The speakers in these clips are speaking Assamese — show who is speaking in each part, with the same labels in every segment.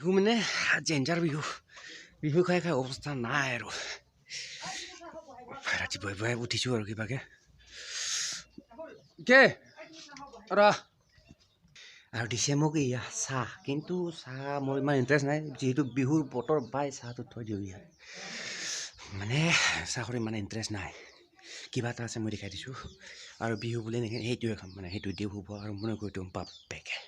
Speaker 1: বিহু মানে জেঞ্জাৰ বিহু বিহু খাই খাই অৱস্থা নাই আৰু ৰাতিপুৱাই উঠিছোঁ আৰু কিবাকে কে আৰু দিছে মোক এয়া চাহ কিন্তু চাহ মোৰ ইমান ইণ্টাৰেষ্ট নাই যিহেতু বিহুৰ বতৰ পাই চাহটো থৈ দিওঁ ইয়াত মানে চাহৰ ইমান ইণ্টাৰেষ্ট নাই কিবা এটা আছে মই দেখাই দিছোঁ আৰু বিহু বুলি এনেকৈ সেইটোৱে খাম মানে সেইটো দিওঁ শুব আৰু মনে কৰি দিওঁ বাপেকে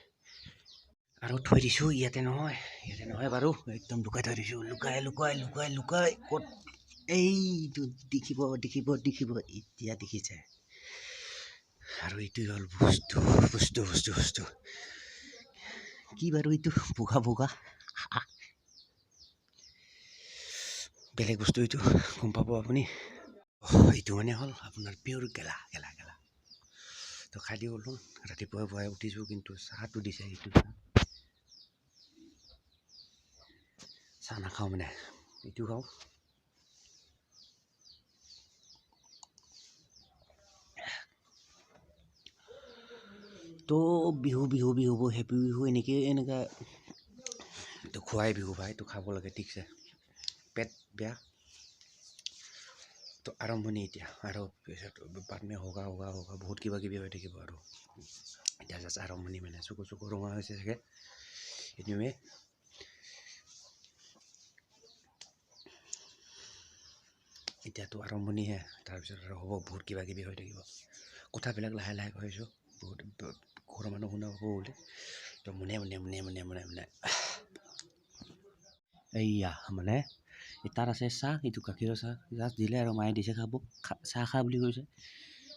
Speaker 1: আৰু থৈ দিছোঁ ইয়াতে নহয় বাৰু একদম লুকাই থৈ দিছোঁ লুকাই ক'ত এইটো দেখিব এতিয়া দেখিছে আৰু এইটোৱে হ'ল বস্তু কি বাৰু এইটো বগা বেলেগ বস্তু এইটো গম পাব আপুনি এইটো মানে হ'ল আপোনাৰ পিয়ৰ গেলা তো খাই দিওঁ হ'লো ৰাতিপুৱাই উঠিছোঁ কিন্তু চাহটো দিছে এইটো চাহ নাখাওঁ মানে এইটো খাওঁ তো বিহু হেপী বিহু এনেকৈ তো খোৱাই বিহু ভাই তো খাব লাগে ঠিকছে পেট বেয়া তো আৰম্ভণি এতিয়া আৰু পিছত বাদমে হোগা বহুত কিবা কিবি হৈ থাকিব আৰু এতিয়া জাষ্ট আৰম্ভণি মানে চকু ৰঙা হৈছে চাগে এনিৱে এতিয়াতো আৰম্ভণিহে তাৰপিছত আৰু হ'ব বহুত কিবা কিবি হৈ থাকিব কথাবিলাক লাহে কৈছোঁ বহুত ঘৰৰ মানুহ শুনা পাব বুলি তো মনে এইয়া মানে তাত আছে চাহ এইটো গাখীৰৰ চাহ জাষ্ট দিলে আৰু মায়ে দিছে খাব চাহ খা বুলি কৈছে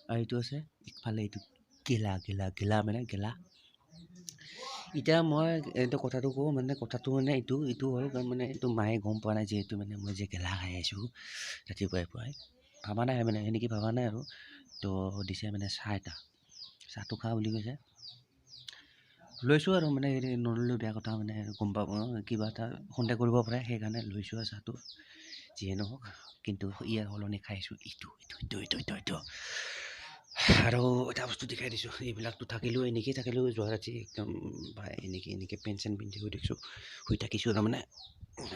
Speaker 1: আৰু এইটো আছে ইফালে এইটো গেলা মানে গেলা এতিয়া মই এইটো কথাটো কওঁ মানে এইটো হ'ল মানে এইটো মায়ে গম পোৱা নাই যিহেতু মানে মই যে গেলা খাই আহিছোঁ ৰাতিপুৱাই ভাবা নাই মানে সেনেকৈ ভাবা নাই আৰু তো দিছে মানে চাহটো খা বুলি কৈছে লৈছোঁ আৰু মানে নল'লেও বেয়া কথা মানে গম পাব কিবা এটা সন্দেহ কৰিব পাৰে সেইকাৰণে লৈছোঁ আৰু চাহটো যিয়ে নহওক কিন্তু ইয়াৰ সলনি খাইছোঁ এইটো আৰু এটা বস্তু দেখাই দিছোঁ এইবিলাকতো এনেকেই থাকিলেও যোৱা ৰাতি একদম বা এনেকৈ পেণ্ট চেণ্ট পিন্ধি শুই থাকিছোঁ তাৰমানে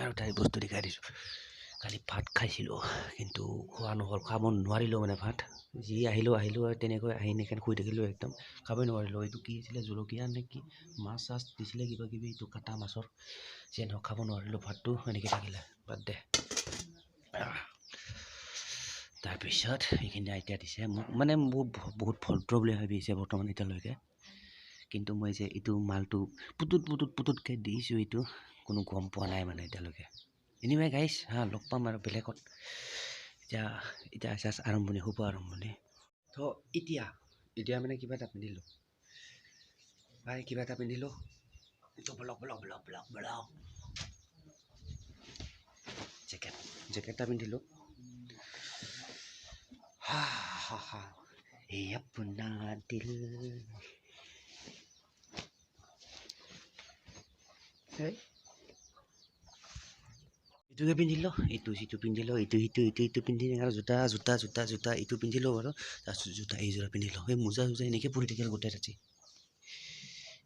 Speaker 1: আৰু তাৰ বস্তু দেখাই দিছোঁ কালি ভাত খাইছিলোঁ কিন্তু খাব নোৱাৰিলোঁ মানে ভাত যি আহিলোঁ আৰু তেনেকৈ আহি নেখেন শুই থাকিলোঁ একদম খাবই নোৱাৰিলোঁ এইটো কি আছিলে জলকীয়া নে কি মাছ চাছ দিছিলে কিবা কিবি এইটো কাটা মাছৰ যে নহওক খাব নোৱাৰিলোঁ ভাতটো এনেকৈ থাকিলে বাদ দে তাৰপিছত এইখিনি এতিয়া দিছে মোক মানে বহুত ভদ্ৰ বুলি ভাবিছে বৰ্তমান এতিয়ালৈকে কিন্তু মই যে এইটো মালটো পুতুতকৈ দিছোঁ এইটো কোনো গম পোৱা নাই মানে এতিয়ালৈকে এনিৱে গাইছ লগ পাম আৰু বেলেগত এতিয়া জাষ্ট আৰম্ভণি শুভ আৰম্ভণি তো এতিয়া মানে কিবা এটা পিন্ধিলোঁ তো ব্লক জেকেট এটা পিন্ধিলোঁ এই আপনা দিল এইটোকে পিন্ধিলোঁ এইটো পিন্ধিলোঁ এইটো পিন্ধি আৰু জোতা এইটো পিন্ধিলোঁ বাৰু তাৰপিছত জোতা এইযোৰা পিন্ধিলোঁ এই মোজা এনেকৈ পৰি থাকিল গোটেই ৰাতি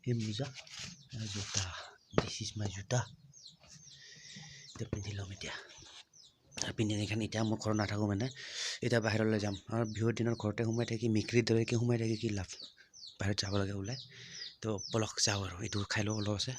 Speaker 1: এই মোজা জোতা দিছ ইজ মাই জোতা এতিয়া পিন্ধি ল'ম এতিয়া পিন্ধি এতিয়া মই ঘৰত নাথাকোঁ মানে এতিয়া বাহিৰলৈ যাম আৰু বিহুৰ দিনত ঘৰতে সোমাই থাকি মিক্ৰীৰ দৰেকৈ সোমাই থাকি কি লাভ বাহিৰত যাব লাগে ওলাই তো বলক যাওঁ আৰু এইটো খাই লওঁ অলপ আছে